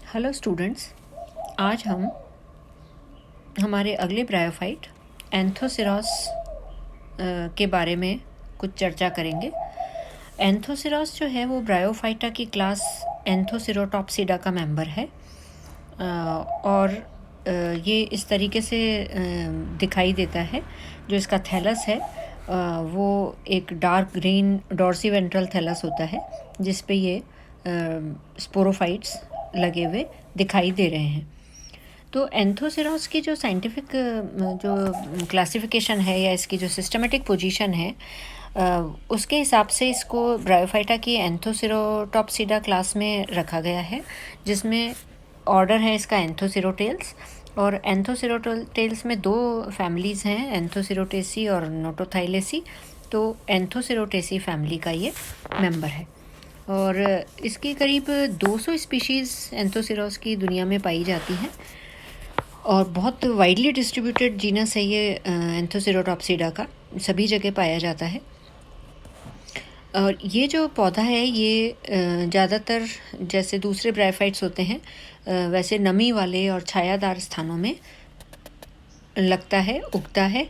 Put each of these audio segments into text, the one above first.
Hello students, आज हम हमारे अगले ब्रायोफाइट एंथोसिरॉस के बारे में कुछ चर्चा करेंगे। एंथोसिरॉस जो है वो ब्रायोफाइटा की क्लास एंथोसिरोटॉप्सिडा का मेंबर है और ये इस तरीके से दिखाई देता है। जो इसका थैलस है वो एक डार्क ग्रीन डॉर्सीवेंट्रल थैलस होता है जिस पे ये स्पोरोफाइट्स लगे हुए दिखाई दे रहे हैं। तो एंथोसिरॉस की जो साइंटिफिक जो क्लासिफिकेशन है या इसकी जो सिस्टमेटिक पोजीशन है उसके हिसाब से इसको ब्रायोफाइटा की एंथोसिरोटॉप्सिडा क्लास में रखा गया है, जिसमें ऑर्डर है इसका एंथोसिरोटेल्स। और एंथोसिरोटेल्स में दो फैमिलीज़ हैं, एंथोसिरोटेसी और नोटोथाइलेसी। तो एंथोसिरोटेसी फैमिली का ये मेंबर है और इसकी करीब 200 स्पीशीज़ एंथोसिरॉस की दुनिया में पाई जाती हैं और बहुत वाइडली डिस्ट्रीब्यूटेड जीनस है ये एंथोसिरोटॉप्सिडा का, सभी जगह पाया जाता है। और ये जो पौधा है ये ज़्यादातर जैसे दूसरे ब्रायोफाइट्स होते हैं वैसे नमी वाले और छायादार स्थानों में लगता है, उगता है।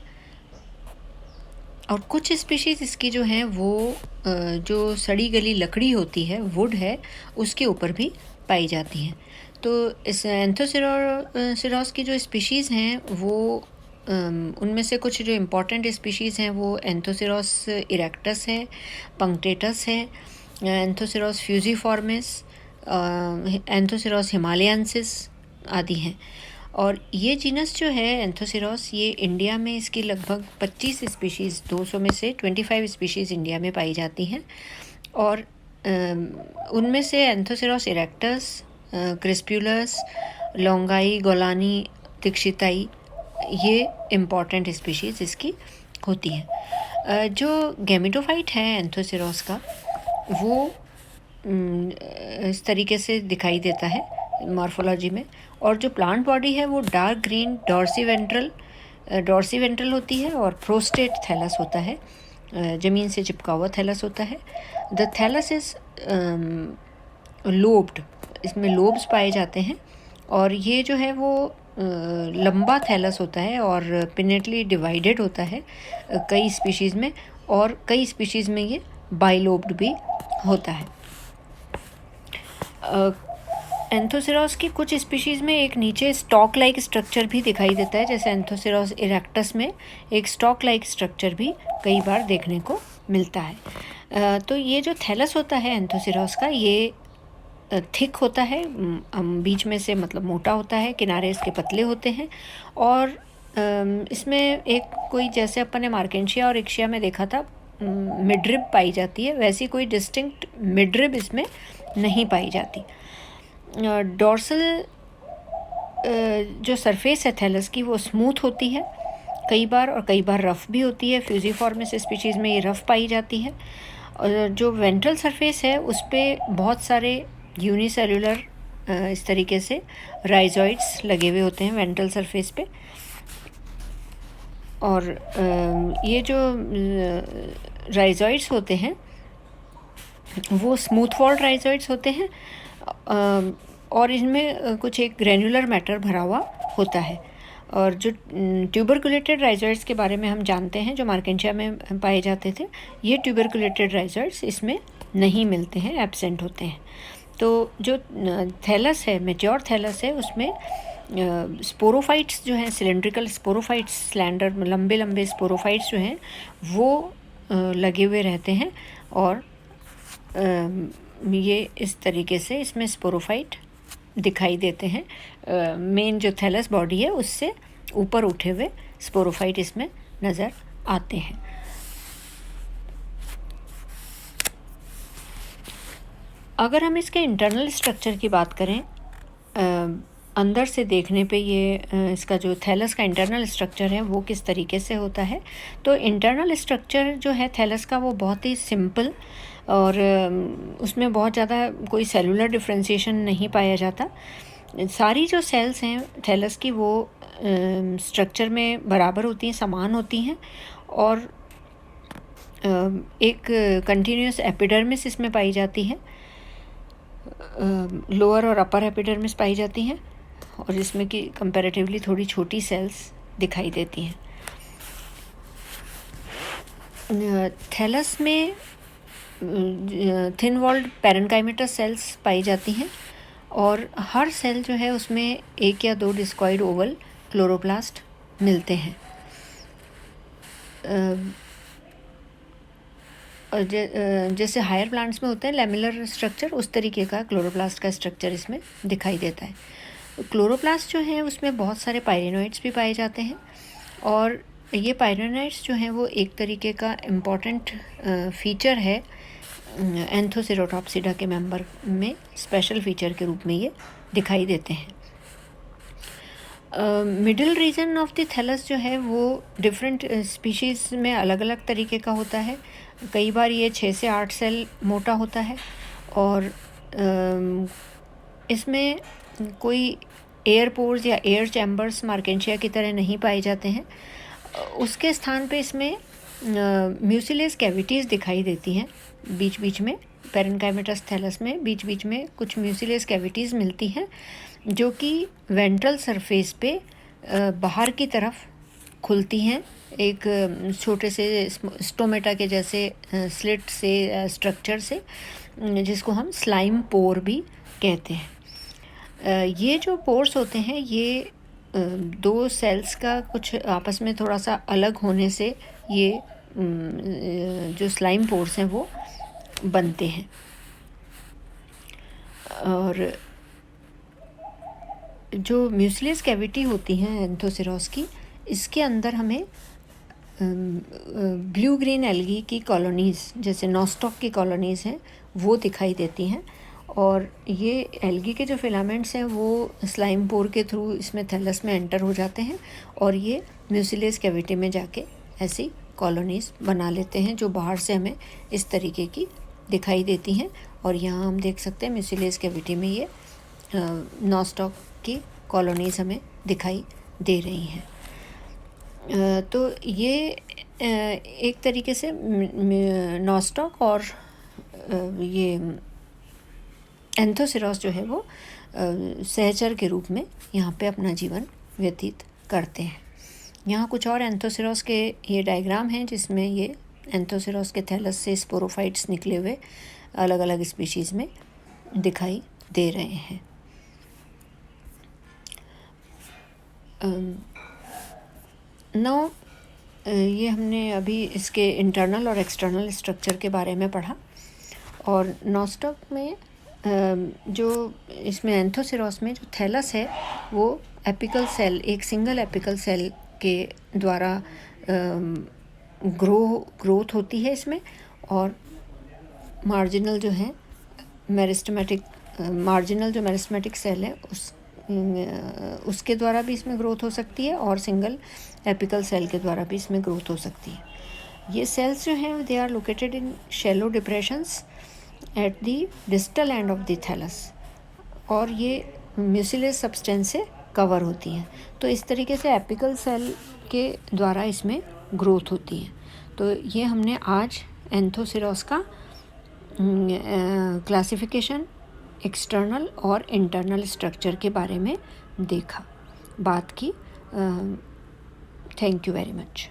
और कुछ स्पीशीज़ इसकी जो हैं वो जो सड़ी गली लकड़ी होती है, वुड है, उसके ऊपर भी पाई जाती हैं। तो इस एंथोसिरॉस की जो स्पीशीज़ हैं वो उनमें से कुछ जो इम्पॉर्टेंट स्पीशीज़ हैं वो एंथोसिरॉस इरेक्टस है, पंक्टेटस है, एंथोसिरॉस फ्यूजीफॉर्मिस, एंथोसिरॉस हिमालयंसिस आदि हैं। और ये जीनस जो है एंथोसिरॉस, ये इंडिया में इसकी लगभग 25 स्पीशीज़, 200 में से 25 स्पीशीज़ इंडिया में पाई जाती हैं। और उनमें से एंथोसिरॉस इरेक्टस, क्रिस्पुलस, लोंगाई, गोलानी, दीक्षिताई, ये इम्पॉर्टेंट स्पीशीज़ इसकी होती हैं। जो गैमेटोफाइट है एंथोसिरॉस का वो इस तरीके से दिखाई देता है मॉर्फोलॉजी में। और जो प्लांट बॉडी है वो डार्क ग्रीन डॉर्सीवेंट्रल होती है और प्रोस्टेट थैलस होता है, ज़मीन से चिपका हुआ थैलस होता है। द थैलस इज़ लोब्ड, इसमें लोब्स पाए जाते हैं। और ये जो है वो लंबा थैलस होता है और पिनेटली डिवाइडेड होता है कई स्पीशीज़ में, और कई स्पीशीज़ में ये बाइलोब्ड भी होता है। एंथोसिरॉस की कुछ स्पीशीज़ में एक नीचे स्टॉक लाइक स्ट्रक्चर भी दिखाई देता है, जैसे एंथोसिरॉस इरेक्टस में एक स्टॉक लाइक स्ट्रक्चर भी कई बार देखने को मिलता है। तो ये जो थैलस होता है एंथोसिरॉस का, ये थिक होता है, बीच में से मतलब मोटा होता है, किनारे इसके पतले होते हैं। और इसमें एक कोई, जैसे अपन ने मार्केंशिया और इक्शिया में देखा था मिडरिब पाई जाती है, वैसी कोई डिस्टिंक्ट मिडरिब इसमें नहीं पाई जाती। डॉर्सल जो सरफेस है थैलस की वो स्मूथ होती है कई बार, और कई बार रफ़ भी होती है। फ्यूजीफॉर्मिस स्पीशीज़ में ये रफ़ पाई जाती है। और जो वेंट्रल सरफेस है उस पर बहुत सारे यूनिसेलुलर इस तरीके से राइजॉइड्स लगे हुए होते हैं वेंट्रल सरफेस पे। और ये जो राइजॉइड्स होते हैं वो स्मूथ वॉल्ड राइजॉइड्स होते हैं और इनमें कुछ एक ग्रैन्युलर मैटर भरा हुआ होता है। और जो ट्यूबरकुलेटेड राइजॉइड्स के बारे में हम जानते हैं, जो मार्केंशिया में पाए जाते थे, ये ट्यूबरकुलेटेड राइजॉइड्स इसमें नहीं मिलते हैं, एब्सेंट होते हैं। तो जो थैलस है, मैच्योर थैलस है, उसमें स्पोरोफाइट्स जो हैं, सिलेंड्रिकल स्पोरोफाइट्स, स्लैंडर लंबे लंबे स्पोरोफाइट्स जो हैं वो लगे हुए रहते हैं। और ये इस तरीके से इसमें स्पोरोफाइट दिखाई देते हैं। मेन जो थैलस बॉडी है उससे ऊपर उठे हुए स्पोरोफाइट इसमें नज़र आते हैं। अगर हम इसके इंटरनल स्ट्रक्चर की बात करें, अंदर से देखने पे ये इसका जो थैलस का इंटरनल स्ट्रक्चर है वो किस तरीके से होता है, तो इंटरनल स्ट्रक्चर जो है थैलस का वो बहुत ही सिंपल, और उसमें बहुत ज़्यादा कोई सेलुलर डिफ्रेंशिएशन नहीं पाया जाता। सारी जो सेल्स हैं थैलस की वो स्ट्रक्चर में बराबर होती हैं, समान होती हैं। और एक कंटिन्यूस एपिडर्मिस इसमें पाई जाती है। लोअर और अपर एपिडर्मिस पाई जाती हैं और इसमें कि कंपैरेटिवली थोड़ी छोटी सेल्स दिखाई देती हैं। थैलस में थिन वॉल्ड पैरेन्काइमेटस सेल्स पाई जाती हैं और हर सेल जो है उसमें एक या दो डिस्कॉइड ओवल क्लोरोप्लास्ट मिलते हैं। जैसे हायर प्लांट्स में होते हैं लेमिलर स्ट्रक्चर, उस तरीके का क्लोरोप्लास्ट का स्ट्रक्चर इसमें दिखाई देता है। क्लोरोप्लास्ट जो है उसमें बहुत सारे पायरेनोइड्स भी पाए जाते हैं और ये पायरेनोइड्स जो हैं वो एक तरीके का इम्पॉर्टेंट फीचर है एंथोसेरोटॉप्सिडा के मेंबर में, स्पेशल फीचर के रूप में ये दिखाई देते हैं। Middle region of the thallus जो है वो डिफरेंट स्पीशीज़ में अलग अलग तरीके का होता है। कई बार ये 6 से 8 सेल मोटा होता है और इसमें कोई एयर पोर्स या एयर चैम्बर्स मार्केंशिया की तरह नहीं पाए जाते हैं। उसके स्थान पे इसमें म्यूसिलेस कैविटीज़ दिखाई देती हैं बीच बीच में। पैरेन्काइमेटस थैलस में बीच बीच में कुछ म्यूसिलेस कैविटीज़ मिलती हैं जो कि वेंट्रल सरफेस पे बाहर की तरफ खुलती हैं, एक छोटे से स्टोमेटा के जैसे स्लिट से स्ट्रक्चर से, जिसको हम स्लाइम पोर भी कहते हैं। ये जो पोर्स होते हैं ये दो सेल्स का कुछ आपस में थोड़ा सा अलग होने से ये जो स्लाइम पोर्स हैं वो बनते हैं। और जो म्यूसिलेस कैविटी होती हैं एंथोसेरोस की, इसके अंदर हमें ब्लू ग्रीन एल्गी की कॉलोनीज़, जैसे नॉस्टॉक की कॉलोनीज़ हैं, वो दिखाई देती हैं। और ये एल्गी के जो फिलामेंट्स हैं वो स्लाइम पोर के थ्रू इसमें थैलस में एंटर हो जाते हैं और ये म्यूसिलेस कैविटी में जाके ऐसी कॉलोनीज़ बना लेते हैं जो बाहर से हमें इस तरीके की दिखाई देती हैं। और यहाँ हम देख सकते हैं म्यूसिलेस कैविटी में ये नॉस्टॉक की कॉलोनीज़ हमें दिखाई दे रही हैं। तो ये एक तरीके से नॉस्टॉक और ये एंथोसेरोस जो है वो सहचर के रूप में यहाँ पे अपना जीवन व्यतीत करते हैं। यहाँ कुछ और एंथोसेरोस के ये डायग्राम हैं जिसमें ये एंथोसेरोस के थैलस से स्पोरोफाइट्स निकले हुए अलग अलग स्पीशीज़ में दिखाई दे रहे हैं। नौ ये हमने अभी इसके इंटरनल और एक्सटर्नल स्ट्रक्चर के बारे में पढ़ा। और नॉस्टॉक में जो इसमें एंथोसेरोस में जो थैलस है वो एपिकल सेल, एक सिंगल एपिकल सेल के द्वारा ग्रोथ होती है इसमें। और मार्जिनल जो है मेरिस्टेमेटिक, मार्जिनल जो मेरिस्टेमेटिक सेल है उसके द्वारा भी इसमें ग्रोथ हो सकती है और सिंगल एपिकल सेल के द्वारा भी इसमें ग्रोथ हो सकती है। ये सेल्स जो हैं they are located in shallow depressions at the distal end of the thallus और ये म्यूसिलेस सब्सटेंस से कवर होती हैं। तो इस तरीके से एपिकल सेल के द्वारा इसमें ग्रोथ होती है। तो ये हमने आज एंथोसेरोस का क्लासिफिकेशन, एक्सटर्नल और इंटरनल स्ट्रक्चर के बारे में देखा, बात की। Thank you very much.